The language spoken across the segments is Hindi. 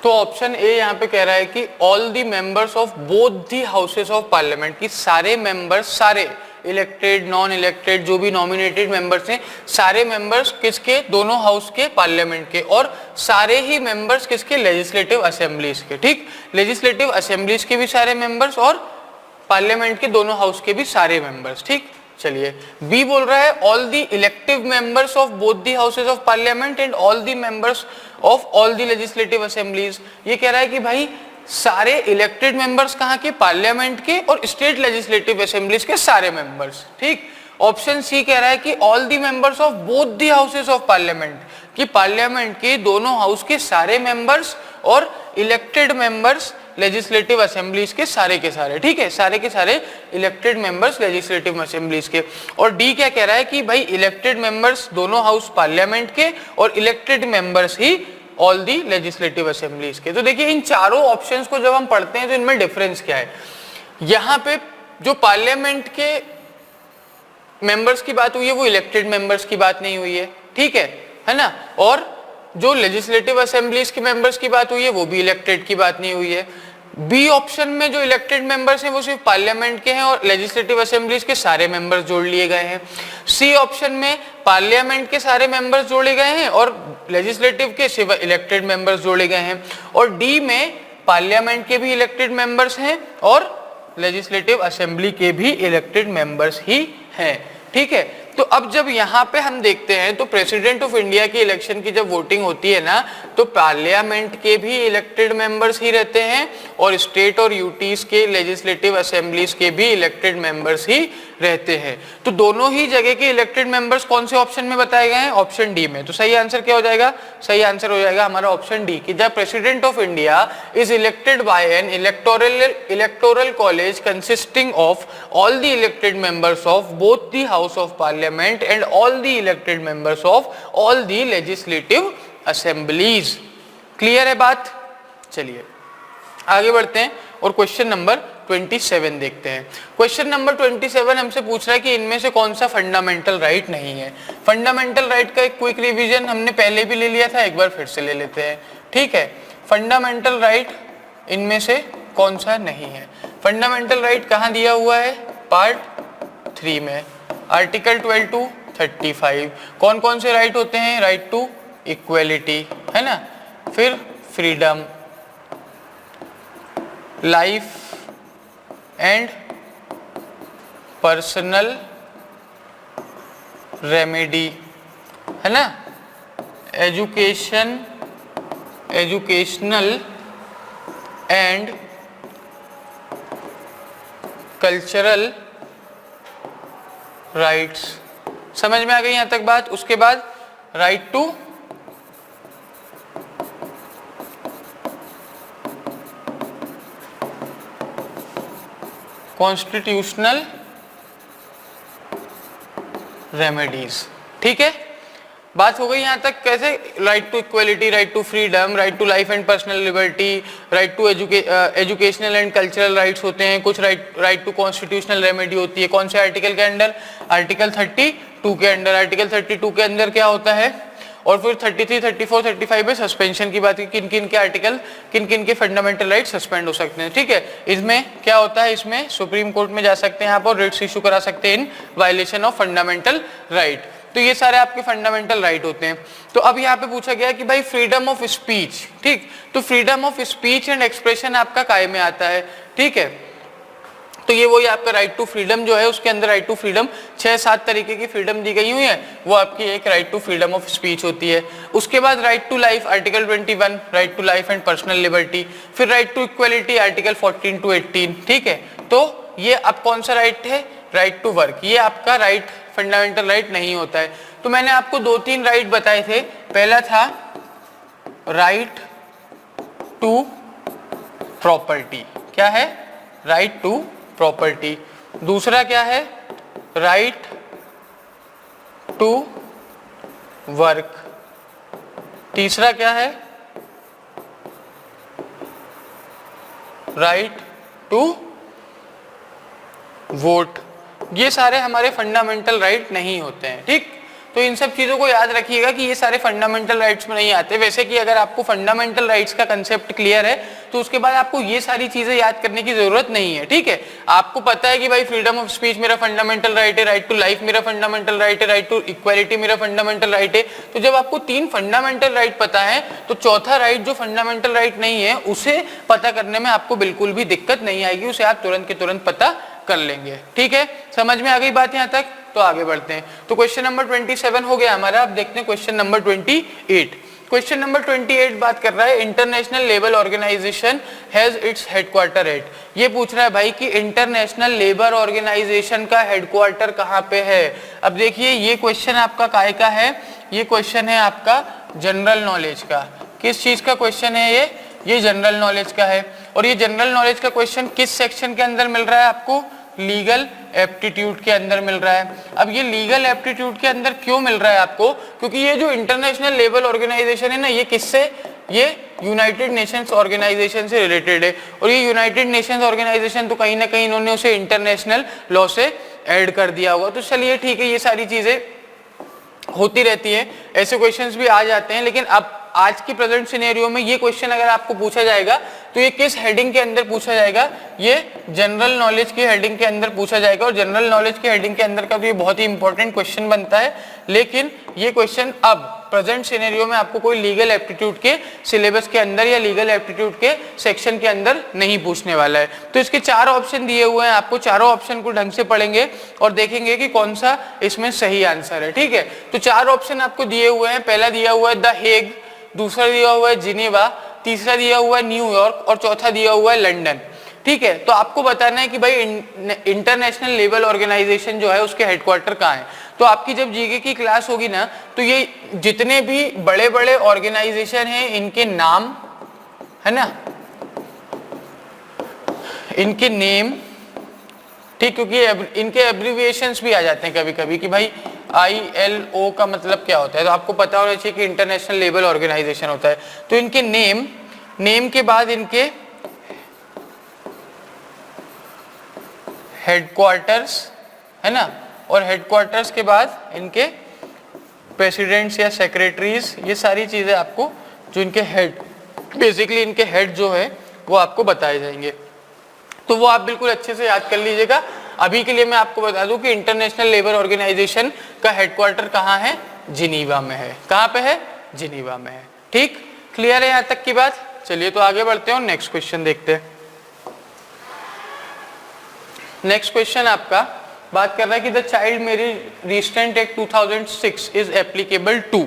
तो ऑप्शन ए यहाँ पे कह रहा है कि all the members of both the houses of parliament, की सारे मेंबर्स, सारे इलेक्टेड नॉन इलेक्टेड जो भी नॉमिनेटेड मेंबर्स हैं, सारे मेंबर्स किसके, दोनों हाउस के पार्लियामेंट के, और सारे ही मेंबर्स किसके, लेजिस्लेटिव असेंबलीज के। ठीक, लेजिस्लेटिव असेंबलीज के भी सारे मेंबर्स और पार्लियामेंट के दोनों हाउस के भी सारे मेंबर्स। ठीक, चलिए बी बोल रहा है all the elective members of both the houses of parliament and all the members of all the legislative assemblies. ये कह रहा है कि भाई सारे इलेक्टेड मेंबर्स कहाँ के, पार्लियामेंट के, और स्टेट लेजिस्लेटिव असेंबलीज के सारे मेंबर्स। ठीक, ऑप्शन सी कह रहा है कि all the members of both the houses of parliament, कि पार्लियामेंट के दोनों हाउस के सारे मेंबर्स और इलेक्टेड मेंबर्स लेजिस्लेटिव असेंबलीज के सारे। ठीक है, सारे के सारे इलेक्टेड मेंबर्स लेजिस्लेटिव असेंबलीज के। और डी क्या कह रहा है कि भाई इलेक्टेड मेंबर्स दोनों हाउस पार्लियामेंट के और elected members he all the legislative assemblies के। तो देखिए इन चारों ऑप्शंस को जब हम पढ़ते हैं तो इनमें डिफरेंस क्या है। यहाँ पे जो पार्लियामेंट के मेंबर्स की बात हुई है वो इलेक्टेड मेंबर्स की बात नहीं हुई है। ठीक है ना, और जो लेजिस्लेटिव असेंबलीज के मेंबर्स की बात हुई है वो भी इलेक्टेड की बात नहीं हुई है। बी ऑप्शन में जो इलेक्टेड मेंबर्स हैं वो सिर्फ पार्लियामेंट के हैं और लेजिस्लेटिव असेंबलीज के सारे मेंबर्स जोड़ लिए गए हैं। सी ऑप्शन में पार्लियामेंट के सारे मेंबर्स जोड़े गए हैं और लेजिस्लेटिव के सिर्फ इलेक्टेड मेंबर्स जोड़े गए हैं। और डी में पार्लियामेंट के भी इलेक्टेड मेंबर्स हैं और लेजिस्लेटिव असेंबली के भी इलेक्टेड मेंबर्स ही हैं। ठीक है, तो अब जब यहाँ पे हम देखते हैं तो प्रेसिडेंट ऑफ इंडिया की इलेक्शन की जब वोटिंग होती है ना, तो पार्लियामेंट के भी इलेक्टेड मेंबर्स ही रहते हैं और स्टेट और यूटीज के लेजिस्लेटिव असेंबलीज के भी इलेक्टेड मेंबर्स ही रहते हैं। तो दोनों ही जगह के इलेक्टेड मेंबर्स कौन से ऑप्शन में बताए गए हैं, ऑप्शन डी में। तो सही आंसर क्या हो जाएगा, सही आंसर हो जाएगा हमारा ऑप्शन डी, कि the president of India is elected by N electoral college consisting of all the elected members of both the house of parliament and all the elected members of all the legislative assemblies. Clear है बात। चलिए आगे बढ़ते हैं और क्वेश्चन नंबर 27 देखते हैं। क्वेश्चन नंबर 27 हमसे पूछ रहा है कि इनमें से कौन सा फंडामेंटल राइट नहीं है। फंडामेंटल राइट का एक क्विक रिवीजन हमने पहले भी ले लिया था, एक बार फिर से ले लेते हैं। ठीक है, फंडामेंटल राइट इनमें से कौन सा नहीं है। फंडामेंटल राइट कहाँ दिया हुआ है, पार्ट 3 में, आर्टिकल 12 to 35। कौन कौन से राइट होते हैं, राइट टू इक्वेलिटी है ना, फिर freedom, life and personal remedy है ना, एजुकेशनल एंड कल्चरल राइट्स। समझ में आ गई यहां तक बात। उसके बाद राइट टू कॉन्स्टिट्यूशनल रेमेडीज। ठीक है, बात हो गई यहां तक। कैसे, right to equality, right to freedom, right to life and personal liberty, right to educational and cultural rights होते हैं, कुछ राइट टू कॉन्स्टिट्यूशनल रेमेडी होती है। कौन से आर्टिकल के अंडर, आर्टिकल 32 के अंडर। आर्टिकल 32 के अंदर क्या होता है, और फिर 33, 34, 35 में सस्पेंशन की बात की, किन किन के आर्टिकल, किन किन के फंडामेंटल राइट सस्पेंड हो सकते हैं। ठीक है, इसमें क्या होता है, इसमें सुप्रीम कोर्ट में जा सकते हैं आप और रिट्स इशू करा सकते हैं in violation of fundamental right. तो ये सारे आपके फंडामेंटल राइट होते हैं। तो अब यहाँ पे पूछा गया कि भाई फ्रीडम ऑफ स्पीच, ठीक, तो freedom of speech and expression आपका काय में आता है। ठीक है, तो ये वही आपका राइट टू फ्रीडम जो है, उसके अंदर राइट टू फ्रीडम 6-7 तरीके की फ्रीडम दी गई हुई है, वो आपकी एक right to freedom of speech होती है। उसके बाद right to life, article 21, right to life and personal liberty. फिर right to equality, article 14 to 18। ठीक है, तो ये अब कौन सा राइट है, राइट टू वर्क, ये आपका राइट फंडामेंटल राइट नहीं होता है। तो मैंने आपको 2-3 राइट बताए थे। पहला था राइट टू प्रॉपर्टी, क्या है, राइट टू प्रॉपर्टी। दूसरा क्या है, राइट टू वर्क। तीसरा क्या है, राइट टू वोट। ये सारे हमारे फंडामेंटल राइट नहीं होते हैं। ठीक, तो इन सब चीजों को याद रखिएगा कि ये सारे फंडामेंटल राइट्स में नहीं आते। वैसे कि अगर आपको फंडामेंटल राइट्स का कंसेप्ट क्लियर है तो उसके बाद आपको ये सारी चीजें याद करने की जरूरत नहीं है, ठीक है। आपको पता है कि भाई फ्रीडम ऑफ स्पीच मेरा फंडामेंटल राइट है, राइट टू लाइफ मेरा फंडामेंटल राइट है, राइट टू इक्वालिटी मेरा फंडामेंटल राइट है। तो जब आपको 3 फंडामेंटल राइट पता है तो चौथा राइट जो फंडामेंटल राइट नहीं है उसे पता करने में आपको बिल्कुल भी दिक्कत नहीं आएगी, उसे आप तुरंत के तुरंत पता कर लेंगे, ठीक है। समझ में आ गई बात यहां तक? तो आगे बढ़ते हैं। तो क्वेश्चन नंबर 27 हो गया हमारा। अब देखते हैं क्वेश्चन नंबर 28। क्वेश्चन नंबर 28 बात कर रहा है international labour organisation has its headquarter at. ये पूछ रहा है भाई कि इंटरनेशनल लेबर ऑर्गेनाइजेशन का हेडक्वार्टर कहाँ पे है। अब देखिए ये क्वेश्चन आपका काय का है, ये क्वेश्चन है आपका जनरल नॉलेज का। किस चीज का क्वेश्चन है ये जनरल नॉलेज का है। और ये जनरल नॉलेज का क्वेश्चन किस सेक्शन के अंदर मिल रहा है आपको? लीगल एप्टीट्यूड के अंदर मिल रहा है। अब ये लीगल एप्टीट्यूड के अंदर क्यों मिल रहा है आपको? क्योंकि ये जो इंटरनेशनल लेबर ऑर्गेनाइजेशन है ना, ये किससे, ये यूनाइटेड नेशंस ऑर्गेनाइजेशन से रिलेटेड है। और ये यूनाइटेड नेशंस ऑर्गेनाइजेशन तो कहीं ना कहीं इन्होंने उसे इंटरनेशनल लॉ से ऐड कर दिया होगा। तो चलिए ठीक है, ये सारी चीजें होती रहती है, ऐसे क्वेश्चंस भी आ जाते हैं। लेकिन अब आज की प्रेजेंट सिनेरियो में ये क्वेश्चन अगर आपको पूछा जाएगा तो ये किस हेडिंग के अंदर पूछा जाएगा? ये जनरल नॉलेज की हेडिंग के अंदर पूछा जाएगा। और जनरल नॉलेज की हेडिंग के अंदर का तो ये बहुत ही इंपॉर्टेंट क्वेश्चन बनता है। लेकिन ये क्वेश्चन अब प्रेजेंट सिनेरियो में आपको कोई लीगल एप्टीट्यूड के सिलेबस के अंदर या लीगल एप्टीट्यूड के सेक्शन के अंदर नहीं पूछने वाला है। तो इसके 4 ऑप्शन दिए हुए हैं, आपको चारों ऑप्शन को ढंग से पढ़ेंगे और देखेंगे कि कौन सा इसमें सही आंसर है, ठीक है। तो 4 ऑप्शन आपको दिए हुए हैं। पहला दिया हुआ है द हेग, दूसरा दिया हुआ है जिनेवा, तीसरा दिया हुआ है न्यूयॉर्क और चौथा दिया हुआ है लंदन, ठीक है। तो आपको बताना है कि भाई इंटरनेशनल लेबर ऑर्गेनाइजेशन जो है उसके हेडक्वार्टर कहाँ है। तो आपकी जब जीके की क्लास होगी ना तो ये जितने भी बड़े बड़े ऑर्गेनाइजेशन हैं इनके नाम है ना, इनके नेम, ठीक, क्योंकि इनके एब्रिविएशंस भी आ जाते हैं कभी कभी कि भाई ILO का मतलब क्या होता है। तो आपको पता होना चाहिए कि इंटरनेशनल लेबर ऑर्गेनाइजेशन होता है। तो इनके नेम के बाद इनके हेडक्वार्टर्स है ना, और हेडक्वार्टर्स के बाद इनके प्रेसिडेंट्स या सेक्रेटरीज, ये सारी चीजें आपको जो इनके हेड, बेसिकली इनके हेड जो है वो आपको बताए जाएंगे। तो वो आप बिल्कुल अच्छे से याद कर लीजिएगा। अभी के लिए मैं आपको बता दूं कि इंटरनेशनल लेबर ऑर्गेनाइजेशन का हेडक्वार्टर कहाँ है? जिनीवा में है। कहाँ पे है? जिनीवा में है, ठीक, क्लियर है यहाँ तक की बात? चलिए तो आगे बढ़ते हैं और नेक्स्ट क्वेश्चन देखते हैं। नेक्स्ट क्वेश्चन आपका बात कर रहा है कि the child marriage restraint act 2006 is applicable to,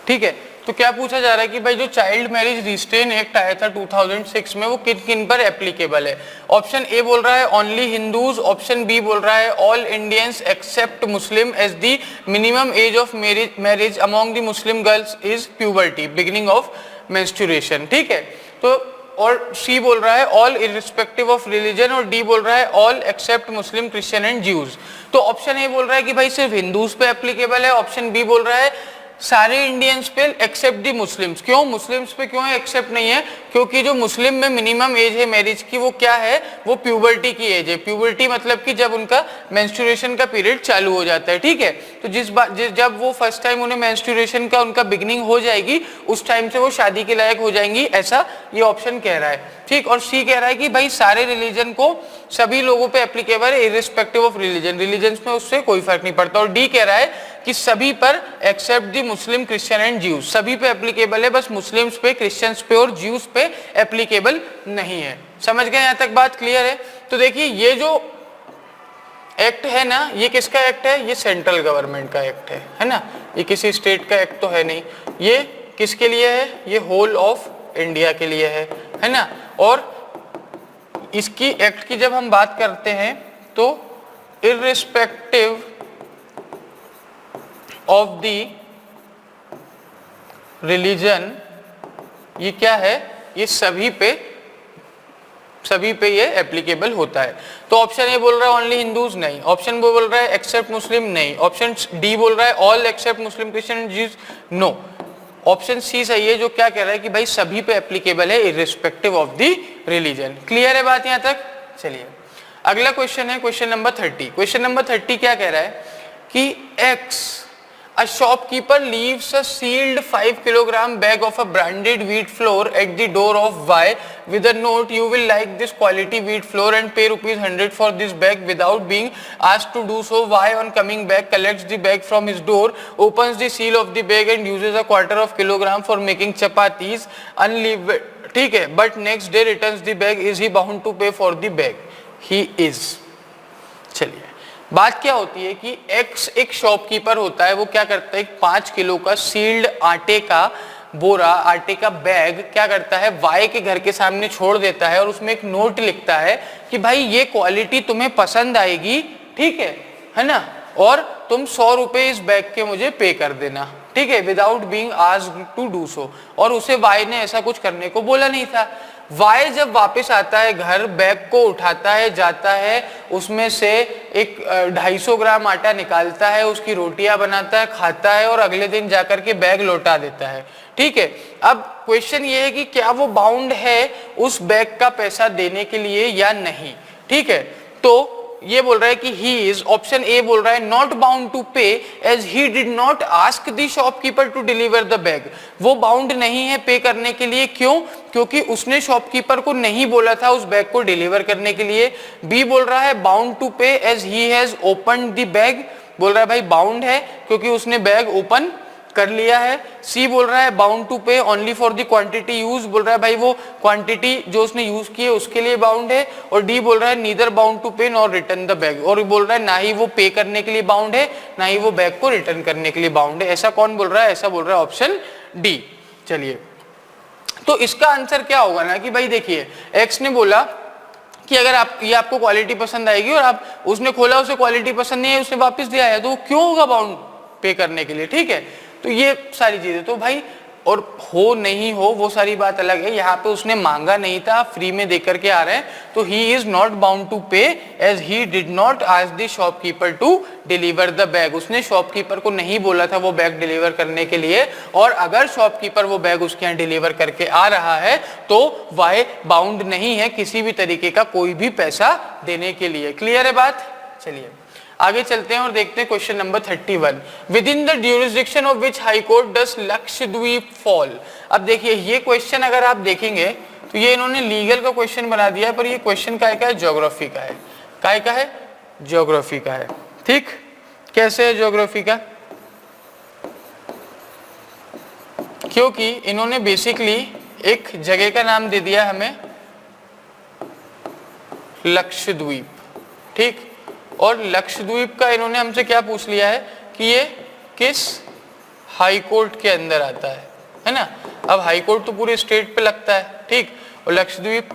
ठीक है। तो क्या पूछा जा रहा है कि भाई जो चाइल्ड मैरिज रिस्ट्रेन एक्ट आया था 2006 में वो किन किन पर एप्लीकेबल है। ऑप्शन ए बोल रहा है ओनली हिंदूज, ऑप्शन बी बोल रहा है all Indians except Muslim as the minimum age of marriage among the Muslim girls is puberty beginning of menstruation, ठीक है। तो और सी बोल रहा है ऑल इररिस्पेक्टिव ऑफ रिलीजन, और डी बोल रहा है all except Muslim, Christian and Jews. तो ऑप्शन ए बोल रहा है कि भाई सिर्फ हिंदूज पे एप्लीकेबल है, ऑप्शन बी बोल रहा है सारे इंडियंस पे एक्सेप्ट दी मुस्लिम्स। क्यों मुस्लिम्स पे क्यों एक्सेप्ट नहीं है? क्योंकि जो मुस्लिम में मिनिमम एज है मैरिज की वो क्या है? वो प्यूबर्टी की एज है। प्यूबर्टी मतलब कि जब उनका मेंस्ट्रुएशन का पीरियड चालू हो जाता है, ठीक है। तो जब वो फर्स्ट टाइम उन्हें मेंस्ट्रुएशन का उनका बिगनिंग हो जाएगी उस टाइम से वो शादी के लायक हो जाएंगी, ऐसा ये ऑप्शन कह रहा है, ठीक। और सी कह रहा है कि भाई सारे रिलीजन को सभी लोगों पे एप्लीकेबल है इररिस्पेक्टिव ऑफ रिलीजन, रिलीजन्स में उससे कोई फर्क नहीं पड़ता। और डी कह रहा है कि सभी पर except the Muslim, Christian and Jews, सभी पे एप्लीकेबल है, बस मुस्लिम्स पे, क्रिश्चियंस पे और ज्यूज पे एप्लीकेबल नहीं है। समझ गए यहाँ तक बात क्लियर है? तो देखिए ये जो एक्ट है ना, ये किसका एक्ट है? ये सेंट्रल गवर्नमेंट का एक्ट है ना, ये किसी स्टेट का एक्ट तो है नहीं। ये किसके लिए है? ये होल ऑफ इंडिया के लिए है ना। और इसकी एक्ट की जब हम बात करते हैं तो इररिस्पेक्टिव ऑफ द रिलीजन, ये क्या है? ये सभी पे ये एप्लीकेबल होता है। तो ऑप्शन ए बोल रहा है ओनली हिंदूज, नहीं। ऑप्शन बी बोल रहा है एक्सेप्ट मुस्लिम, नहीं। ऑप्शन डी बोल रहा है all except Muslim, Christian and Jews, no. Option C सही है जो क्या कह रहा है कि भाई सभी पे एप्लीकेबल है irrespective of the religion. Clear है बात यहां तक? चलिए अगला क्वेश्चन है क्वेश्चन नंबर 30। क्वेश्चन नंबर 30 क्या कह रहा है कि x A shopkeeper leaves a sealed 5 kilogram bag of a branded wheat flour at the door of Y with a note, you will like this quality wheat flour and pay ₹100 for this bag without being asked to do so. Y on coming back collects the bag from his door, opens the seal of the bag and uses a quarter of kilogram for making chapatis unleavened. ठीक है, but next day returns the bag. Is he bound to pay for the bag? He is. चलिए, बात क्या होती है कि एक्स एक शॉपकीपर होता है, वो क्या करता है, 5 किलो का सील्ड आटे का बोरा, आटे का बैग क्या करता है, वाई के घर के सामने छोड़ देता है और उसमें एक नोट लिखता है कि भाई ये क्वालिटी तुम्हें पसंद आएगी, ठीक है ना, और तुम 100 रुपए इस बैग के मुझे पे कर देना, ठीक है, without being asked to do so. और उसे वाई ने ऐसा कुछ करने को बोला नहीं था। वाई जब वापस आता है घर, बैग को उठाता है, जाता है, उसमें से एक 250 ग्राम आटा निकालता है, उसकी रोटियां बनाता है, खाता है और अगले दिन जाकर के बैग लौटा देता है, ठीक है। अब क्वेश्चन ये है कि क्या वो बाउंड है उस बैग का पैसा देने के लिए या नहीं, ठीक है। तो ये बोल रहा है कि ही इज, ऑप्शन ए बोल रहा है not bound to pay as he did not ask the shopkeeper to deliver the bag. वो बाउंड नहीं है पे करने के लिए, क्यों, क्योंकि उसने शॉपकीपर को नहीं बोला था उस बैग को डिलीवर करने के लिए। बी बोल रहा है bound to pay as he has opened the bag, बोल रहा है भाई बाउंड है क्योंकि उसने बैग ओपन कर लिया है। सी बोल रहा है बाउंड टू पे only for the quantity use, बोल रहा है भाई वो क्वांटिटी जो उसने यूज की है उसके लिए बाउंड है। और डी बोल रहा है नीदर बाउंड टू पे नॉर रिटर्न द बैग, और बोल रहा है ना ही वो पे करने के लिए बाउंड है ना ही वो बैग को रिटर्न करने के लिए बाउंड है। ऐसा कौन बोल रहा है, ऐसा बोल रहा है ऑप्शन डी। चलिए, तो इसका आंसर क्या होगा ना कि भाई देखिए, एक्स ने बोला कि अगर आप ये आपको क्वालिटी पसंद आएगी और आप उसने खोला उसे क्वालिटी पसंद नहीं है, उसने वापस दिया है, तो क्यों होगा बाउंड पे करने के लिए, ठीक है। तो ये सारी चीजें, तो भाई और हो नहीं हो वो सारी बात अलग है, यहाँ पे उसने मांगा नहीं था, फ्री में देकर के आ रहे हैं, तो he is not bound to pay as he did not ask the shopkeeper to deliver the bag. उसने शॉपकीपर को नहीं बोला था वो बैग डिलीवर करने के लिए, और अगर शॉपकीपर वो बैग उसके यहाँ डिलीवर करके आ रहा है तो वह बाउंड नहीं है किसी भी तरीके का कोई भी पैसा देने के लिए। क्लियर है बात। चलिए आगे चलते हैं और देखते हैं question number 31। Within the jurisdiction of which high court does Lakshadweep fall. अब देखिए ये क्वेश्चन अगर आप देखेंगे तो ये इन्होंने लीगल का क्वेश्चन बना दिया है, पर ये क्वेश्चन काय का है, ज्योग्राफी का है। काय का है, ज्योग्राफी का है, ठीक। कैसे है ज्योग्राफी का, क्योंकि इन्होंने बेसिकली एक जगह का नाम दे दिया हमें लक्षद्वीप, ठीक। और लक्षद्वीप का इन्होंने हमसे क्या पूछ लिया है कि ये किस हाई कोर्ट के अंदर आता है ना। अब हाई कोर्ट तो पूरे स्टेट पे लगता है, ठीक, और लक्षद्वीप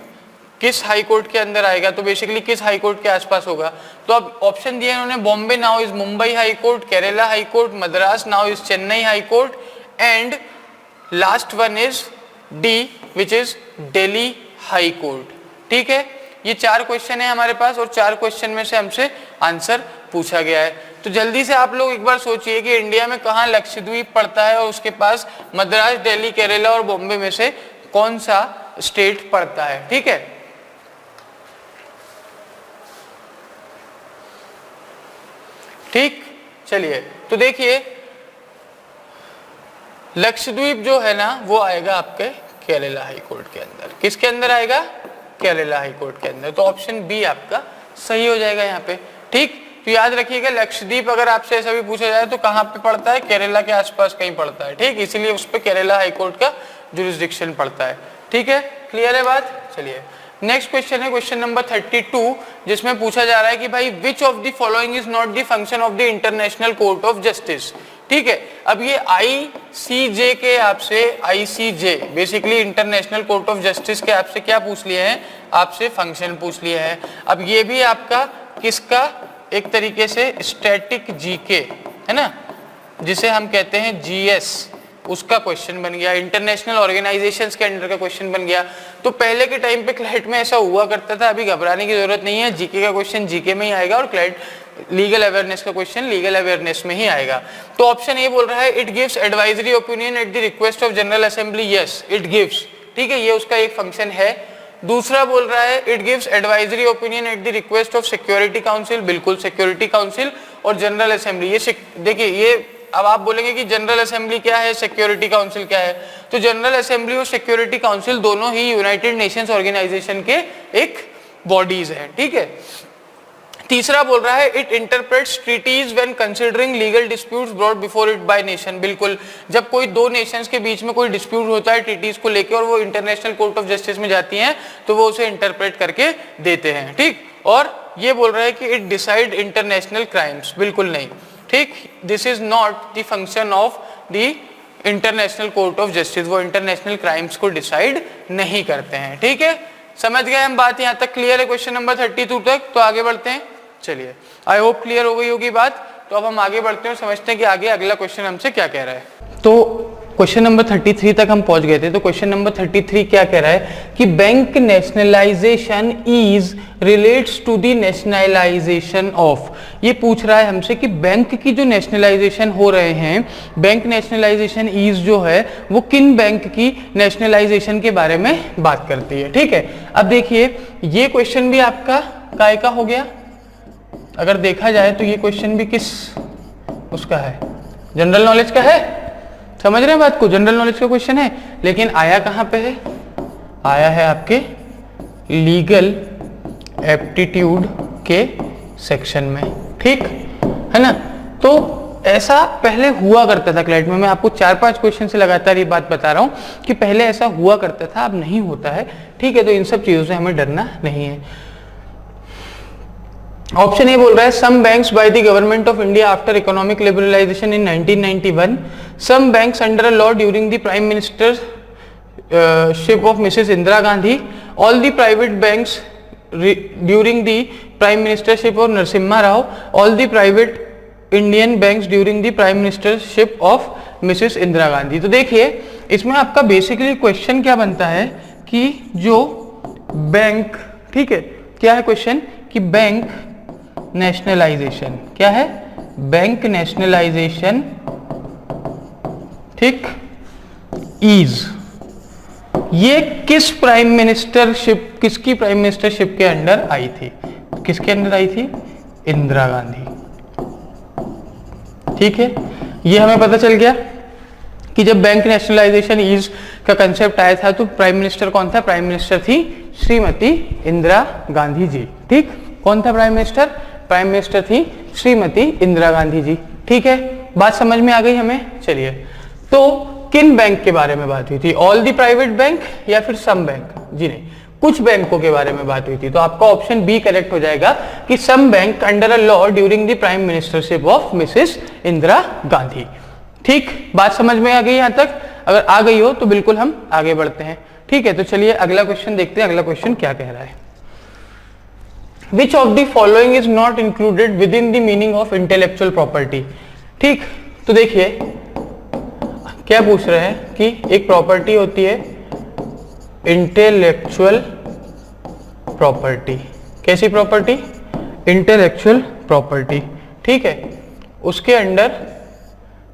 किस हाई कोर्ट के अंदर आएगा, तो बेसिकली किस हाई कोर्ट के आसपास होगा। तो अब ऑप्शन दिया इन्होंने, Bombay now is Mumbai high court, Kerala high court, Madras now is Chennai high court, and last one is D which is Delhi high court, ठीक है। ये 4 क्वेश्चन है हमारे पास और 4 क्वेश्चन में से हमसे आंसर पूछा गया है। तो जल्दी से आप लोग एक बार सोचिए कि इंडिया में कहाँ लक्षद्वीप पड़ता है और उसके पास मद्रास, दिल्ली, केरला और बॉम्बे में से कौन सा स्टेट पड़ता है, ठीक है। ठीक, चलिए तो देखिए लक्षद्वीप जो है ना वो आएगा आपके केरला हाई कोर्ट के अंदर। किसके अंदर आएगा, केरला हाई कोर्ट के अंदर। तो ऑप्शन बी आपका सही हो जाएगा यहाँ पे, ठीक। तो याद रखिएगा लक्षद्वीप अगर आपसे ऐसा भी पूछा जाए तो कहाँ पे पड़ता है, केरला के आसपास कहीं पड़ता है, ठीक, इसीलिए उस पर केरला हाई कोर्ट का जुरिस्डिक्शन पड़ता है, ठीक है। क्लियर है बात। चलिए नेक्स्ट क्वेश्चन है क्वेश्चन नंबर 32, जिसमें पूछा जा रहा है कि भाई विच of the following is not the function of the international court of justice, ठीक है। अब ये ICJ के आपसे, ICJ basically international court of justice के आपसे क्या पूछ लिए हैं, आपसे फंक्शन पूछ लिए हैं। अब ये भी आपका किसका, एक तरीके से स्टैटिक जीके है ना, जिसे हम कहते हैं GS, उसका क्वेश्चन बन गया, इंटरनेशनल ऑर्गेनाइजेशंस के अंडर का क्वेश्चन बन गया। तो पहले के टाइम पे क्लैट में ऐसा हुआ करता था, अभी घबराने की जरूरत नहीं है, जीके का क्वेश्चन जीके में ही आएगा और क्लैट लीगल अवेयरनेस का क्वेश्चन लीगल अवेयरनेस में ही आएगा। तो ऑप्शन ए बोल रहा है it gives advisory opinion at the request of general assembly, yes it gives, ठीक है, ये उसका एक फंक्शन है। दूसरा बोल रहा है it gives advisory opinion at the request of security council, बिल्कुल सिक्योरिटी काउंसिल और जनरल असेंबली। ये देखिए ये अब आप बोलेंगे कि जनरल असेंबली क्या है, सिक्योरिटी काउंसिल क्या है, तो जनरल असेंबली और सिक्योरिटी काउंसिल दोनों ही यूनाइटेड नेशंस ऑर्गेनाइजेशन के एक बॉडीज हैं, ठीक है। तीसरा बोल रहा है it interprets treaties when considering legal disputes brought before it by nation. बिल्कुल, जब कोई दो नेशंस के बीच में कोई डिस्प्यूट होता है ट्रीटीज को लेकर और वो इंटरनेशनल कोर्ट ऑफ जस्टिस में जाती हैं तो वो उसे इंटरप्रेट करके देते हैं, ठीक। और ये बोल रहा है कि इट डिसाइड इंटरनेशनल क्राइम्स, बिल्कुल नहीं, ठीक। This is not the function of the international court of justice, वो इंटरनेशनल क्राइम्स को डिसाइड नहीं करते हैं, ठीक है। समझ गए हम बात, यहाँ तक क्लियर है क्वेश्चन नंबर 32 तक। तो आगे बढ़ते हैं, चलिए आई होप क्लियर हो गई होगी बात। तो अब हम आगे बढ़ते हैं और समझते हैं कि आगे अगला क्वेश्चन हमसे क्या कह रहा है। तो क्वेश्चन नंबर 33 तक हम पहुंच गए थे। तो क्वेश्चन नंबर 33 क्या कह रहा है कि bank nationalisation is relates to the nationalisation of. ये पूछ रहा है हमसे कि बैंक की जो नेशनलाइजेशन हो रहे हैं, बैंक नेशनलाइजेशन इज जो है वो किन बैंक की नेशनलाइजेशन के बारे में बात करती है, ठीक है। अब देखिए ये क्वेश्चन भी आपका काय का हो गया, अगर देखा जाए तो ये क्वेश्चन भी किस उसका है, जनरल नॉलेज का है। समझ रहे हैं बात को, जनरल नॉलेज का क्वेश्चन है, लेकिन आया कहां पे है, आया है आपके लीगल एप्टीट्यूड के सेक्शन में, ठीक है ना। तो ऐसा पहले हुआ करता था क्लैट में, मैं आपको 4-5 क्वेश्चन से लगातार ये बात बता रहा हूं कि पहले ऐसा हुआ करता था, अब नहीं होता है, ठीक है। तो इन सब चीजों से हमें डरना नहीं है। ऑप्शन ए बोल रहा है some banks by the government of India after economic liberalisation in 1991, some banks under a law during the prime ministership of Mrs Indira Gandhi, all the private banks during the prime ministership of Narasimha Rao, all the private Indian banks during the prime ministership of Mrs Indira Gandhi. तो देखिए इसमें आपका बेसिकली क्वेश्चन क्या बनता है कि जो बैंक, ठीक है, क्या है क्वेश्चन कि बैंक नेशनलाइजेशन, क्या है, बैंक नेशनलाइजेशन, ठीक, इज, ये किस प्राइम मिनिस्टरशिप, किसकी प्राइम मिनिस्टरशिप के अंडर आई थी, किसके अंडर आई थी, इंदिरा गांधी, ठीक है। ये हमें पता चल गया कि जब बैंक नेशनलाइजेशन इज का कंसेप्ट आया था तो प्राइम मिनिस्टर कौन था, प्राइम मिनिस्टर थी श्रीमती इंदिरा गांधी जी, ठीक। कौन था प्राइम मिनिस्टर, प्राइम मिनिस्टर थी श्रीमती इंदिरा गांधी जी, ठीक है। बात समझ में आ गई हमें, चलिए। तो किन बैंक के बारे में बात हुई थी, ऑल द प्राइवेट बैंक या फिर सम बैंक, जी नहीं, कुछ बैंकों के बारे में बात हुई थी। तो आपका ऑप्शन बी करेक्ट हो जाएगा कि some bank under a law during the prime ministership of Mrs Indira Gandhi, ठीक। बात समझ में आ गई यहां तक, अगर आ गई हो तो बिल्कुल हम आगे बढ़ते हैं, ठीक है। तो चलिए अगला क्वेश्चन देखते हैं, अगला क्वेश्चन क्या कह रहा है। Which of the following is not included within the meaning of intellectual property, ठीक। तो देखिए क्या पूछ रहे हैं कि एक प्रॉपर्टी होती है इंटेलेक्चुअल प्रॉपर्टी, कैसी प्रॉपर्टी, इंटेलेक्चुअल प्रॉपर्टी, ठीक है। उसके अंडर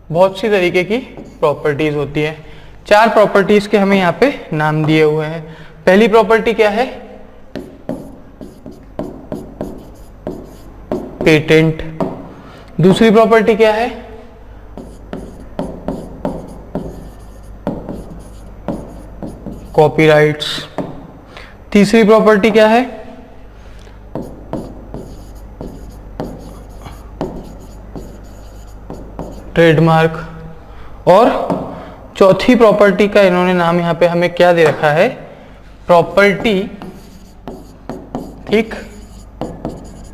बहुत सी तरीके की प्रॉपर्टीज होती है। 4 प्रॉपर्टीज के हमें यहाँ पे नाम दिए हुए हैं। पहली प्रॉपर्टी क्या है, पेटेंट। दूसरी प्रॉपर्टी क्या है, कॉपीराइट्स। तीसरी प्रॉपर्टी क्या है, ट्रेडमार्क। और चौथी प्रॉपर्टी का इन्होंने नाम यहां पे हमें क्या दे रखा है, प्रॉपर्टी, ठीक,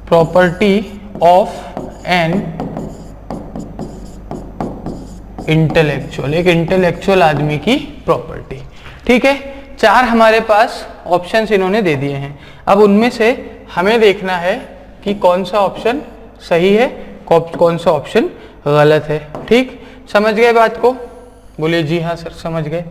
प्रॉपर्टी ऑफ एन इंटेलेक्चुअल, एक इंटेलेक्चुअल आदमी की प्रॉपर्टी, ठीक है। 4 हमारे पास ऑप्शंस इन्होंने दे दिए हैं। अब उनमें से हमें देखना है कि कौन सा ऑप्शन सही है, कौन सा ऑप्शन गलत है, ठीक। समझ गए बात को, बोलिए जी हाँ सर समझ गए।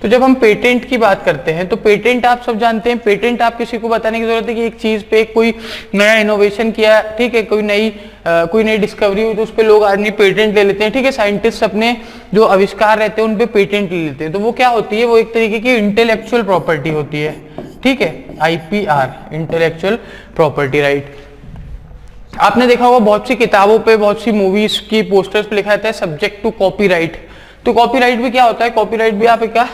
तो जब हम पेटेंट की बात करते हैं तो पेटेंट आप सब जानते हैं, पेटेंट आप किसी को बताने की जरूरत है कि एक चीज पे कोई नया इनोवेशन किया, ठीक है, कोई नई डिस्कवरी हुई तो उस पे लोग आदमी पेटेंट ले लेते हैं, ठीक है। साइंटिस्ट अपने जो आविष्कार रहते हैं उन पे पेटेंट ले लेते हैं। तो वो क्या होती है, वो एक तरीके की इंटेलेक्चुअल प्रॉपर्टी होती है, ठीक है, IPR, इंटेलेक्चुअल प्रॉपर्टी राइट। आपने देखा होगा बहुत सी किताबों पे, बहुत सी मूवीज की पोस्टर्स पे लिखा रहता है सब्जेक्ट टू कॉपीराइट। तो कॉपीराइट भी क्या होता है? कॉपीराइट भी आपका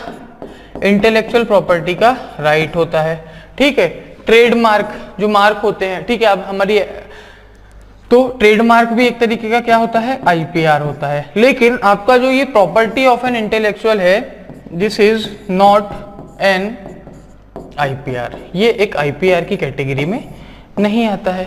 इंटेलेक्चुअल प्रॉपर्टी का राइट होता है, ठीक है। ट्रेडमार्क जो मार्क होते हैं, ठीक है, अब हमारी तो ट्रेडमार्क भी एक तरीके का क्या होता है? आईपीआर होता है। लेकिन आपका जो ये प्रॉपर्टी ऑफ एन इंटेलेक्चुअल है, this is not an IPR, ये एक आईपीआर की कैटेगरी में नहीं आता है।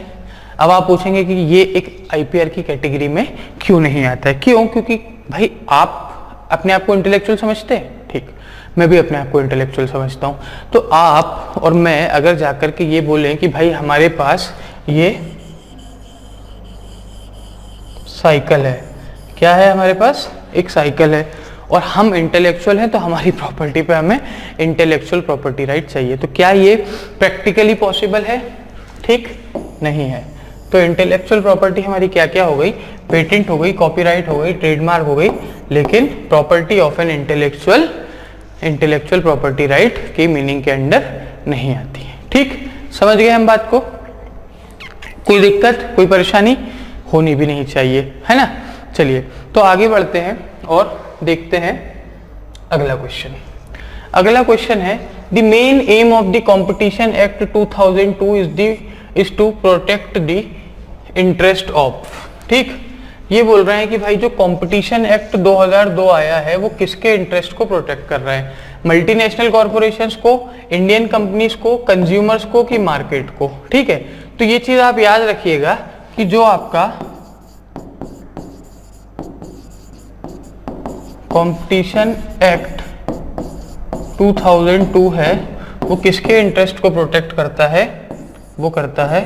अब आप पूछेंगे कि ये एक आईपीआर की कैटेगरी में क्यों नहीं आता है? क्यों? क्योंकि भाई आप अपने आप को इंटेलेक्चुअल समझते हैं, ठीक, मैं भी अपने आप को इंटेलेक्चुअल समझता हूं। तो आप और मैं अगर जाकर के ये बोलें कि भाई हमारे पास ये साइकिल है, क्या है हमारे पास? एक साइकिल है, और हम इंटेलेक्चुअल हैं, तो हमारी प्रॉपर्टी पे हमें इंटेलेक्चुअल प्रॉपर्टी राइट चाहिए। तो क्या ये प्रैक्टिकली पॉसिबल है? ठीक नहीं है। तो इंटेलेक्चुअल प्रॉपर्टी हमारी क्या क्या हो गई? पेटेंट हो गई, कॉपीराइट हो गई, ट्रेडमार्क हो गई, लेकिन property of an intellectual property right की मीनिंग के अंडर नहीं आती है। ठीक, समझ गए हम बात को? कोई दिक्कत, कोई परेशानी होनी भी नहीं चाहिए, है ना। चलिए तो आगे बढ़ते हैं और देखते हैं अगला क्वेश्चन। अगला क्वेश्चन है the main aim of the competition act 2002 is to protect the interest of. ठीक, ये बोल रहे हैं कि भाई जो कंपटीशन एक्ट 2002 आया है वो किसके इंटरेस्ट को प्रोटेक्ट कर रहा है? मल्टीनेशनल कॉर्पोरेशंस को, इंडियन कंपनीज को, कंज्यूमर्स को, कि मार्केट को? ठीक है, तो ये चीज आप याद रखिएगा कि जो आपका कंपटीशन एक्ट 2002 है वो किसके इंटरेस्ट को प्रोटेक्ट करता है? वो करता है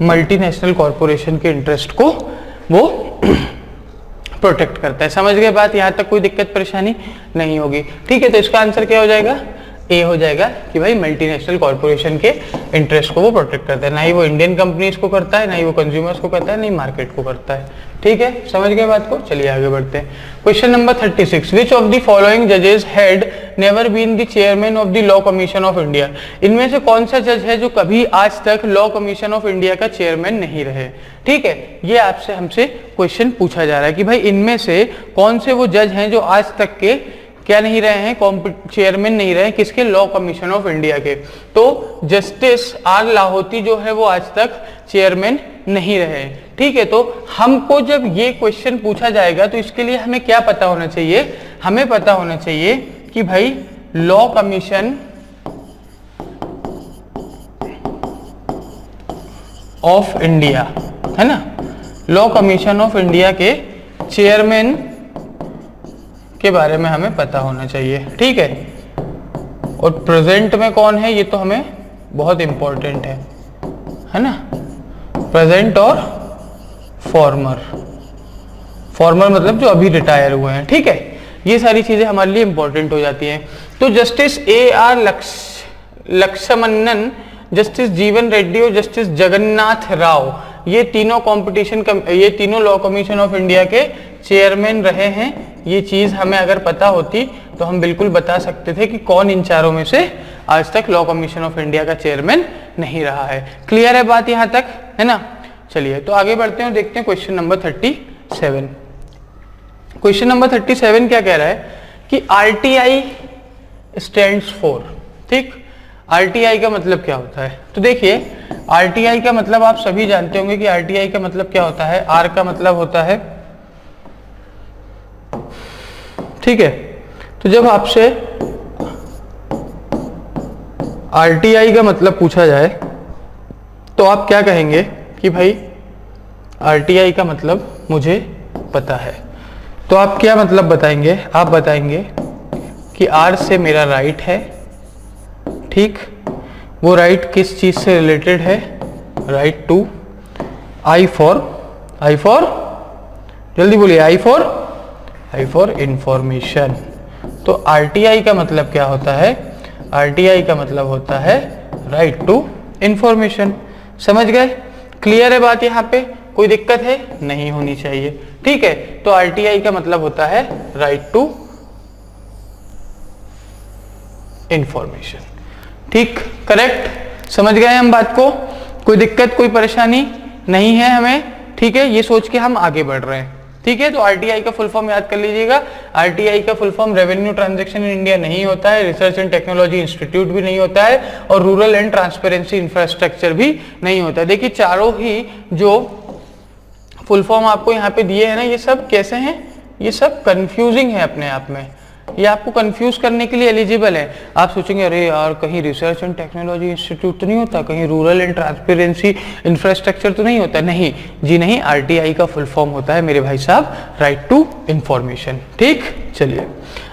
मल्टीनेशनल कॉर्पोरेशन के इंटरेस्ट को वो प्रोटेक्ट करता है। समझ गए बात? यहां तक कोई दिक्कत परेशानी नहीं होगी। ठीक है, तो इसका आंसर क्या हो जाएगा? ए हो जाएगा कि भाई मल्टीनेशनल कॉर्पोरेशन के इंटरेस्ट को वो प्रोटेक्ट करता है। ना ही वो इंडियन कंपनीज को करता है, ना ही वो कंज्यूमर्स को करता है, ना ही मार्केट को करता है। ठीक है, समझ गए बात को? चलिए आगे बढ़ते हैं। Question number 36, which of the following जजेस had never been the chairman of the law commission of India? इनमें से कौन सा जज है जो कभी आज तक लॉ कमीशन ऑफ इंडिया का चेयरमैन नहीं रहे? ठीक है, ये आपसे हमसे क्वेश्चन पूछा जा रहा है कि भाई इनमें से कौन से वो जज हैं जो आज तक के क्या नहीं रहे हैं? चेयरमैन नहीं रहे, किसके? लॉ कमीशन ऑफ इंडिया के। तो जस्टिस आर लाहौती जो है वो आज तक चेयरमैन नहीं रहे। ठीक है, तो हमको जब ये क्वेश्चन पूछा जाएगा तो इसके लिए हमें क्या पता होना चाहिए? हमें पता होना चाहिए कि भाई लॉ कमीशन ऑफ इंडिया, है ना, लॉ कमीशन ऑफ इंडिया के चेयरमैन के बारे में हमें पता होना चाहिए। ठीक है, और प्रेजेंट में कौन है ये तो हमें बहुत इंपॉर्टेंट है ना। प्रेजेंट और फॉर्मर, फॉर्मर मतलब जो अभी रिटायर हुए हैं। ठीक है, ये सारी चीजें हमारे लिए इंपॉर्टेंट हो जाती हैं। तो जस्टिस AR लक्ष्मणन, जस्टिस जीवन रेड्डी और जस्टिस जगन्नाथ राव, ये तीनों लॉ कमीशन ऑफ इंडिया के चेयरमैन रहे हैं। ये चीज हमें अगर पता होती तो हम बिल्कुल बता सकते थे कि कौन इन चारों में से आज तक लॉ कमीशन ऑफ इंडिया का चेयरमैन नहीं रहा है। क्लियर है बात यहां तक, है ना। चलिए तो आगे बढ़ते हैं और देखते हैं क्वेश्चन नंबर 37। क्वेश्चन नंबर 37 क्या कह रहा है कि RTI स्टैंड्स फॉर। ठीक, RTI का मतलब क्या होता है? तो देखिए RTI का मतलब आप सभी जानते होंगे कि RTI का मतलब क्या होता है। R का मतलब होता है, ठीक है, तो जब आपसे RTI का मतलब पूछा जाए तो आप क्या कहेंगे कि भाई RTI का मतलब मुझे पता है। तो आप क्या मतलब बताएंगे? आप बताएंगे कि R से मेरा राइट है। ठीक, वो राइट किस चीज से रिलेटेड है? राइट टू I फॉर जल्दी बोलिए, I फॉर इंफॉर्मेशन। तो RTI का मतलब क्या होता है? RTI का मतलब होता है राइट टू इंफॉर्मेशन। समझ गए? क्लियर है बात? यहाँ पे कोई दिक्कत है? नहीं होनी चाहिए। ठीक है, तो आरटीआई का मतलब होता है राइट टू इंफॉर्मेशन। ठीक, करेक्ट, समझ गए हम बात को, कोई दिक्कत कोई परेशानी नहीं है हमें, ठीक है, ये सोच के हम आगे बढ़ रहे हैं। ठीक है, तो आरटीआई का फुल फॉर्म याद कर लीजिएगा, आरटीआई का full form revenue transaction in India नहीं होता है, रिसर्च एंड टेक्नोलॉजी इंस्टीट्यूट भी नहीं होता है, और रूरल एंड ट्रांसपेरेंसी इंफ्रास्ट्रक्चर भी नहीं होता है। देखिए चारों ही जो फुल फॉर्म आपको यहाँ पे दिए हैं ना, ये सब कैसे हैं, ये सब कंफ्यूजिंग है अपने आप में, ये आपको कंफ्यूज करने के लिए एलिजिबल है। आप सोचेंगे अरे यार कहीं रिसर्च एंड टेक्नोलॉजी इंस्टीट्यूट तो नहीं होता, कहीं रूरल एंड ट्रांसपेरेंसी इंफ्रास्ट्रक्चर तो नहीं होता, नहीं जी नहीं, आरटीआई का फुल फॉर्म होता है मेरे भाई साहब राइट टू इंफॉर्मेशन। ठीक, चलिए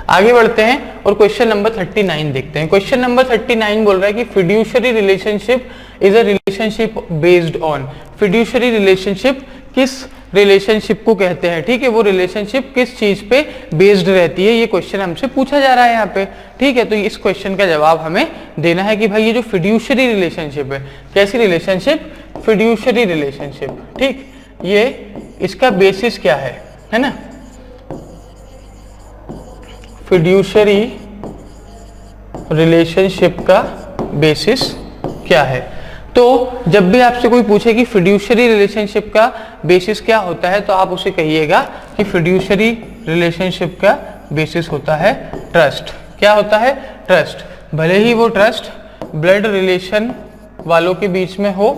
आगे बढ़ते हैं और क्वेश्चन नंबर 39 देखते हैं। क्वेश्चन नंबर 39 बोल रहा है कि fiduciary relationship is a relationship based on, fiduciary relationship किस रिलेशनशिप को कहते हैं, ठीक है, वो रिलेशनशिप किस चीज पे बेस्ड रहती है, ये क्वेश्चन हमसे पूछा जा रहा है यहाँ पे। ठीक है, तो इस क्वेश्चन का जवाब हमें देना है कि भाई ये जो फिड्यूशरी रिलेशनशिप है, कैसी रिलेशनशिप, फिड्यूशरी रिलेशनशिप, ठीक, ये इसका बेसिस क्या है ना, फिड्यूशरी रिलेशनशिप का बेसिस क्या है। तो जब भी आपसे कोई पूछे कि फिड्यूशरी रिलेशनशिप का बेसिस क्या होता है, तो आप उसे कहिएगा कि फिड्यूशरी रिलेशनशिप का बेसिस होता है ट्रस्ट। क्या होता है, ट्रस्ट, भले ही वो ट्रस्ट ब्लड रिलेशन वालों के बीच में हो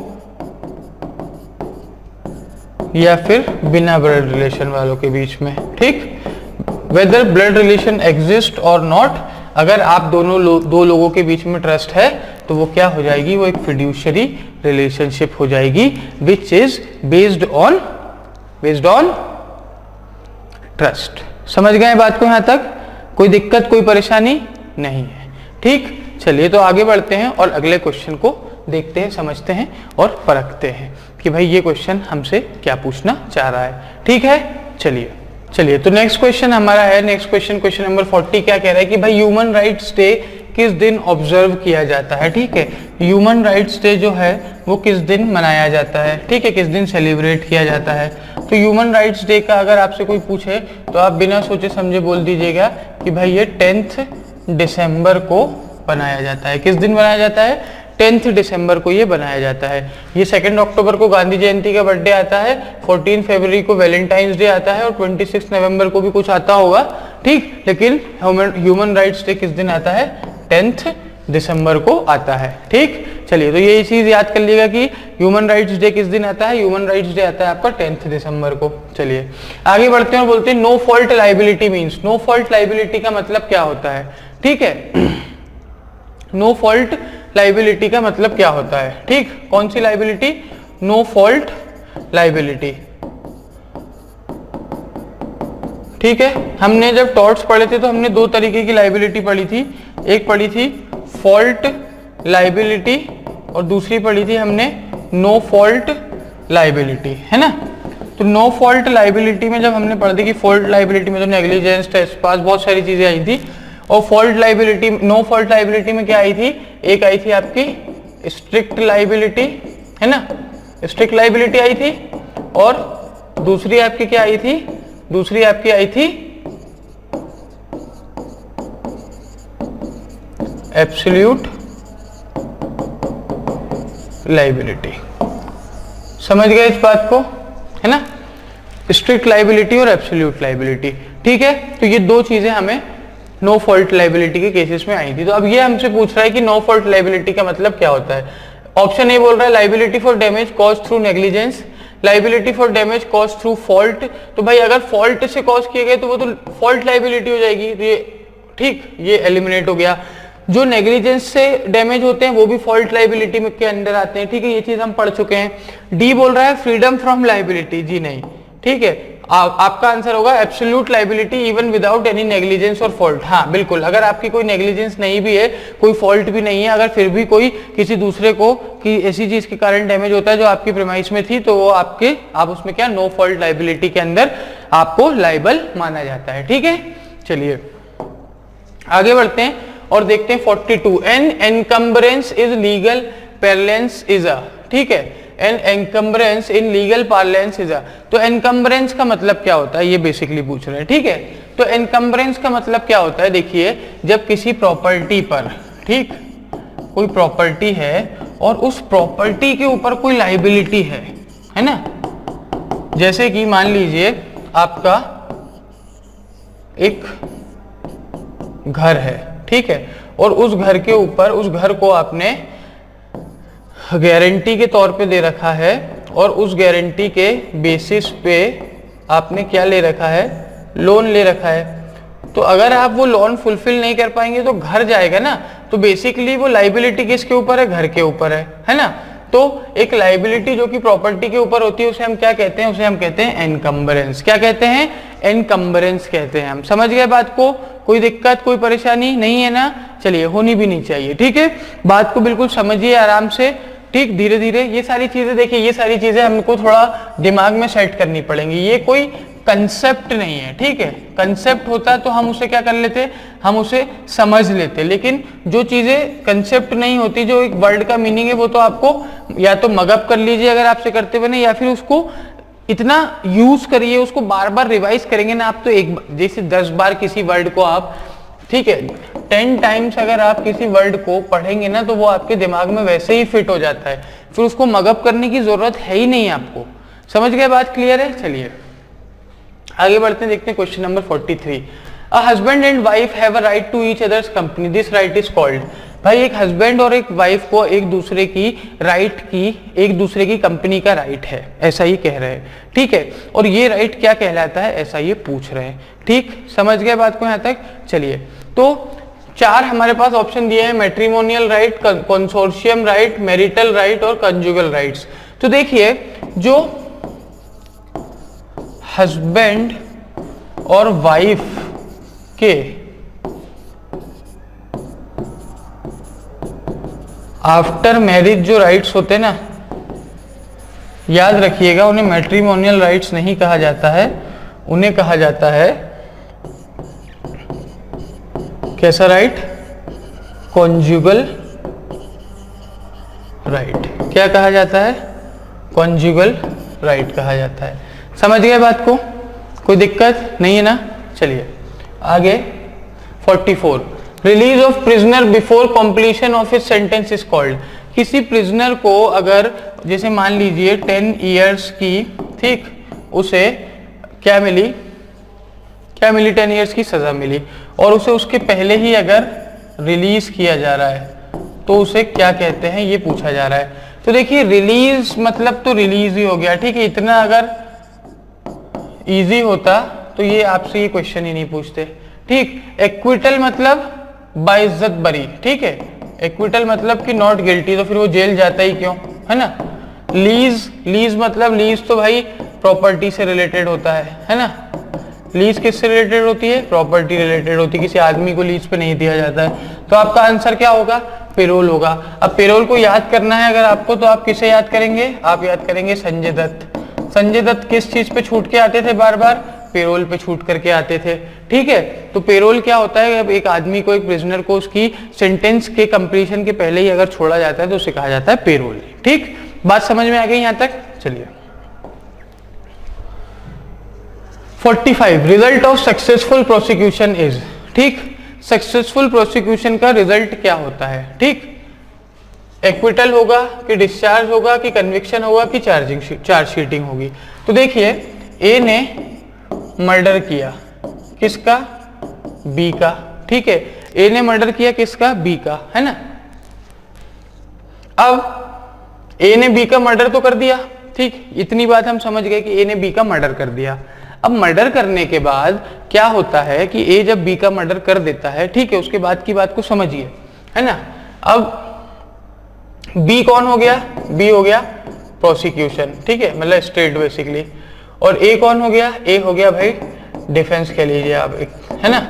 या फिर बिना ब्लड रिलेशन वालों के बीच में, ठीक, वेदर ब्लड रिलेशन एग्जिस्ट और नॉट, अगर आप दो लोगों के बीच में ट्रस्ट है तो वो क्या हो जाएगी, वो एक फिड्यूशरी रिलेशनशिप हो जाएगी which is based on trust. समझ गए बात को, यहां तक कोई दिक्कत कोई परेशानी नहीं है। ठीक, चलिए तो आगे बढ़ते हैं और अगले क्वेश्चन को देखते हैं, समझते हैं और परखते हैं कि भाई ये क्वेश्चन हमसे क्या पूछना चाह रहा है। ठीक है, चलिए तो नेक्स्ट क्वेश्चन हमारा है, नेक्स्ट क्वेश्चन, क्वेश्चन नंबर 40 क्या कह रहा है कि भाई ह्यूमन राइट्स डे किस दिन ऑब्जर्व किया जाता है। ठीक है, ह्यूमन राइट्स डे जो है वो किस दिन मनाया जाता है, ठीक है, किस दिन सेलिब्रेट किया जाता है। तो ह्यूमन राइट्स डे का अगर आपसे कोई पूछे तो आप बिना सोचे समझे बोल दीजिएगा कि भाई ये 10 दिसंबर को बनाया जाता है। किस दिन बनाया जाता है, 10 दिसंबर को ये बनाया जाता है। ये 2 अक्टूबर को गांधी जयंती का बर्थडे आता है, 14 फरवरी को वैलेंटाइंस डे आता है और 26 नवंबर को भी कुछ आता होगा, ठीक, लेकिन ह्यूमन राइट्स डे किस दिन आता है, 10 दिसंबर को आता है। ठीक, चलिए तो ये चीज याद कर लीजिएगा कि ह्यूमन राइट्स डे किस दिन आता है, ह्यूमन राइट्स डे आता है आपका 10 दिसंबर को। चलिए आगे बढ़ते हैं और बोलते हैं no fault liability means, no fault liability का मतलब क्या होता है। ठीक है, नो फॉल्ट लायबिलिटी का मतलब क्या होता है, ठीक, कौन सी लायबिलिटी, नो फॉल्ट लायबिलिटी। ठीक है, हमने जब टॉर्ट्स पढ़े थे तो हमने दो तरीके की लायबिलिटी पढ़ी थी, एक पढ़ी थी फॉल्ट लायबिलिटी और दूसरी पढ़ी थी हमने नो फॉल्ट लायबिलिटी, है ना। तो नो फॉल्ट लायबिलिटी में जब हमने पढ़ी थी कि फॉल्ट लायबिलिटी में तो नेग्लिजेंस, ट्रेसपास, बहुत सारी चीजें आई थी, और fault liability, no fault liability में क्या आई थी, एक आई थी आपकी स्ट्रिक्ट लायबिलिटी, है ना, स्ट्रिक्ट लायबिलिटी आई थी, और दूसरी आपकी क्या आई थी, दूसरी आपकी आई थी एब्सोल्यूट लायबिलिटी। समझ गए इस बात को, है ना, स्ट्रिक्ट लायबिलिटी और एब्सोल्यूट लायबिलिटी। ठीक है, तो ये दो चीजें हमें नो फॉल्ट लायबिलिटी के केसेस में आई थी। तो अब ये हमसे पूछ रहा है कि नो फॉल्ट लायबिलिटी का मतलब क्या होता है। ऑप्शन ए बोल रहा है liability for damage cause through negligence, liability for damage cause through fault. तो भाई अगर फॉल्ट से कॉज किए गए तो वो तो फॉल्ट लायबिलिटी हो जाएगी, तो ये ठीक, ये एलिमिनेट हो गया। जो नेग्लिजेंस से डैमेज होते हैं वो भी फॉल्ट लायबिलिटी में के अंदर आते हैं, ठीक है, ये चीज हम पढ़ चुके हैं। डी बोल रहा है फ्रीडम फ्रॉम लायबिलिटी, जी नहीं, ठीक है, आपका आंसर होगा absolute liability even without any negligence और फॉल्ट। हाँ बिल्कुल, अगर आपकी कोई नेग्लिजेंस नहीं भी है, कोई फॉल्ट भी नहीं है, अगर फिर भी कोई किसी दूसरे को कि ऐसी चीज के कारण डैमेज होता है जो आपकी प्रेमाइस में थी, तो वो आप उसमें क्या नो फॉल्ट लायबिलिटी के अंदर आपको लायबल माना जाता है। ठीक है, चलिए आगे बढ़ते हैं और देखते हैं 42 an encumbrance is legal parlance is a, ठीक है, an encumbrance in legal parlance is तो एनकम्बरेंस का मतलब क्या होता है ये बेसिकली पूछ रहे हैं, ठीक है। तो एनकम्बरेंस का मतलब क्या होता है, देखिए जब किसी प्रॉपर्टी पर, ठीक, कोई प्रॉपर्टी है और उस प्रॉपर्टी के ऊपर कोई लाइबिलिटी है ना। जैसे कि मान लीजिए आपका एक घर है, ठीक है, और उस घर के ऊपर, उस घर को आपने गारंटी के तौर पे दे रखा है और उस गारंटी के बेसिस पे आपने क्या ले रखा है, लोन ले रखा है। तो अगर आप वो लोन फुलफिल नहीं कर पाएंगे तो घर जाएगा ना, तो बेसिकली वो लाइबिलिटी किसके ऊपर है, घर के ऊपर है ना। तो एक लाइबिलिटी जो कि प्रॉपर्टी के ऊपर होती है उसे हम क्या कहते हैं, उसे हम कहते हैं एनकम्बरेंस। क्या कहते हैं, एनकम्बरेंस कहते हैं। हम समझ गए बात को, कोई दिक्कत कोई परेशानी नहीं है ना, चलिए होनी भी नहीं चाहिए, ठीक है। बात को बिल्कुल समझिए आराम से, ठीक, धीरे धीरे। ये सारी चीजें देखिए, ये सारी चीजें हमको थोड़ा दिमाग में सेट करनी पड़ेंगी। ये कोई कंसेप्ट नहीं है, ठीक है। कंसेप्ट होता तो हम उसे क्या कर लेते, हम उसे समझ लेते, लेकिन जो चीजें कंसेप्ट नहीं होती, जो एक वर्ड का मीनिंग है, वो तो आपको या तो मगअप कर लीजिए अगर आपसे करते बने, या फिर उसको इतना यूज करिए, उसको बार बार रिवाइज करेंगे ना आप, तो एक जैसे 10 बार किसी वर्ड को आप, ठीक है, 10 टाइम्स अगर आप किसी वर्ड को पढ़ेंगे ना तो वो आपके दिमाग में वैसे ही फिट हो जाता है, फिर उसको मगअप करने की जरूरत है ही नहीं आपको। समझ गए, बात क्लियर है। चलिए आगे बढ़ते हैं, देखते हैं question number 43। A husband and wife have a right to each others company, this right is called. भाई एक हस्बैंड और एक वाइफ को एक दूसरे की राइट की, एक दूसरे की कंपनी का राइट है, ऐसा ही कह रहे हैं, ठीक है। और ये राइट क्या कहलाता है, ऐसा ये पूछ रहे हैं, ठीक। समझ गए बात को यहाँ तक। चलिए, तो 4 हमारे पास ऑप्शन दिए हैं, matrimonial right, consortium right, marital right और कंजुगल राइट्स। तो देखिए, जो हस्बैंड और वाइफ के आफ्टर मैरिज जो राइट्स होते हैं ना, याद रखिएगा, उन्हें मैट्रिमोनियल राइट्स नहीं कहा जाता है, उन्हें कहा जाता है कैसा राइट, कॉन्जुगल राइट। क्या कहा जाता है, कॉन्जुगल राइट कहा जाता है। समझ गए बात को, कोई दिक्कत नहीं है ना। चलिए आगे 44, release of prisoner before completion of his sentence is called. किसी प्रिजनर को अगर जैसे मान लीजिए 10 इयर्स की, ठीक, उसे क्या मिली, 10 इयर्स की सजा मिली और उसे उसके पहले ही अगर रिलीज किया जा रहा है तो उसे क्या कहते हैं, ये पूछा जा रहा है। तो देखिए, रिलीज मतलब तो रिलीज ही हो गया, ठीक है। इतना अगर इजी होता तो ये आपसे ये क्वेश्चन ही नहीं पूछते, ठीक। एक्विटल मतलब बाइज्जत बरी, ठीक है। एक्विटल मतलब कि नॉट गिल्टी, तो फिर वो जेल जाता ही क्यों, है ना। लीज मतलब, लीज तो भाई प्रॉपर्टी से रिलेटेड होता है ना। लीज किससे रिलेटेड होती है, प्रॉपर्टी रिलेटेड होती है, किसी आदमी को लीज पे नहीं दिया जाता है। तो आपका आंसर क्या होगा, पेरोल होगा। अब पेरोल को याद करना है अगर आपको, तो आप किसे याद करेंगे, आप याद करेंगे संजय दत्त। संजय दत्त किस चीज पे छूट के आते थे, बार बार पेरोल पे छूट करके आते थे, ठीक है। तो पेरोल क्या होता है, अब एक आदमी को, एक प्रिजनर को उसकी सेंटेंस के कंप्लीशन के पहले ही अगर छोड़ा जाता है तो उसे कहा जाता है पेरोल, ठीक। बात समझ में आ गई यहां तक। चलिए 45, result of successful prosecution is, ठीक। सक्सेसफुल प्रोसिक्यूशन का रिजल्ट क्या होता है, ठीक। एक्विटल होगा कि डिस्चार्ज होगा कि कन्विक्शन होगा कि चार्जशीटिंग होगी। तो देखिए, ए ने मर्डर किया, किसका, बी का, ठीक है। ए ने मर्डर किया किसका, बी का, है ना। अब ए ने बी का मर्डर तो कर दिया, ठीक, इतनी बात हम समझ गए कि ए ने बी का मर्डर कर दिया। अब मर्डर करने के बाद क्या होता है कि ए जब बी का मर्डर कर देता है, ठीक है, उसके बाद की बात को समझिए, है ना। अब बी कौन हो गया, बी हो गया प्रोसिक्यूशन, ठीक है, मतलब स्टेट बेसिकली। और ए कौन हो गया, ए हो गया भाई डिफेंस कह लीजिए आप, है ना।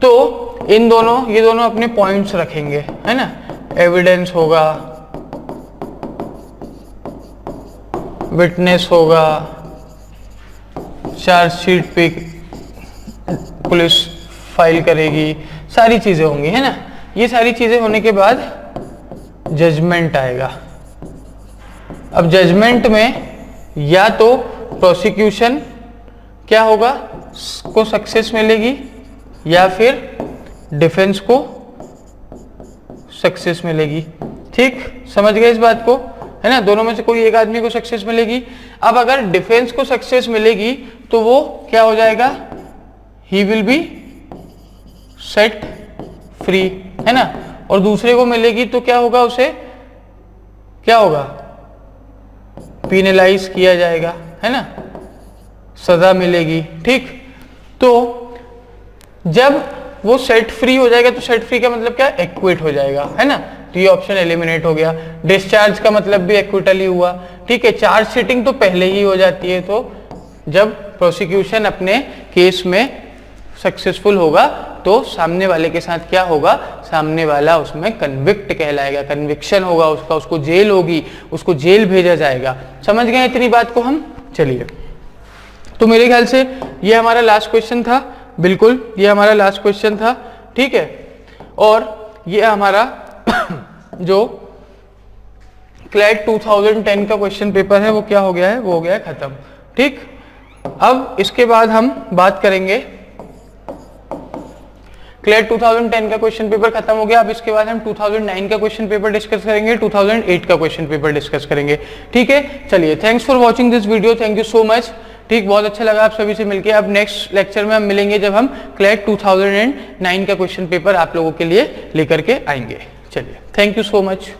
तो इन दोनों, ये दोनों अपने पॉइंट्स रखेंगे, है ना। एविडेंस होगा, विटनेस होगा, चार्जशीट पे पुलिस फाइल करेगी, सारी चीजें होंगी, है ना। ये सारी चीजें होने के बाद जजमेंट आएगा, अब जजमेंट में या तो प्रोसिक्यूशन क्या होगा को सक्सेस मिलेगी या फिर डिफेंस को सक्सेस मिलेगी। ठीक, समझ गए इस बात को, है ना, दोनों में से कोई एक आदमी को सक्सेस मिलेगी। अब अगर डिफेंस को सक्सेस मिलेगी तो वो क्या हो जाएगा, he will be set free, है ना, और दूसरे को मिलेगी तो क्या होगा, उसे क्या होगा, पिनलाइज किया जाएगा, है ना, सजा मिलेगी। ठीक, तो जब वो सेट फ्री हो जाएगा तो सेट फ्री का मतलब क्या, एक्विट हो जाएगा, है ना, तो ये ऑप्शन एलिमिनेट हो गया। डिस्चार्ज का मतलब भी एक्विटल ही हुआ। ठीक है, चार्ज शीटिंग तो पहले ही हो जाती है, तो जब प्रोसिक्यूशन अपने केस में सक्सेसफुल होगा तो सामने वाले के साथ क्या होगा, सामने वाला उसमें कन्विक्ट कहलाएगा, कन्विक्शन होगा उसका, उसको जेल होगी, उसको जेल भेजा जाएगा। समझ गए इतनी बात को हम? चलिए, तो मेरे ख्याल से ये हमारा लास्ट क्वेश्चन था, बिल्कुल ये हमारा लास्ट क्वेश्चन था। ठीक है, और ये हमारा जो क्लैट 2010 का क्वेश्चन पेपर है वो क्या हो गया है, वो हो गया है खत्म। ठीक, अब इसके बाद हम बात करेंगे, क्लैट 2010 का क्वेश्चन पेपर खत्म हो गया, अब इसके बाद हम 2009 का क्वेश्चन पेपर डिस्कस करेंगे, 2008 का क्वेश्चन पेपर डिस्कस करेंगे। ठीक है, चलिए, thanks for watching this video, thank you so much. ठीक, बहुत अच्छा लगा आप सभी से मिलके। अब नेक्स्ट लेक्चर में हम मिलेंगे जब हम क्लैट 2009 का क्वेश्चन पेपर आप लोगों के लिए लेकर के आएंगे। चलिए, थैंक यू सो मच।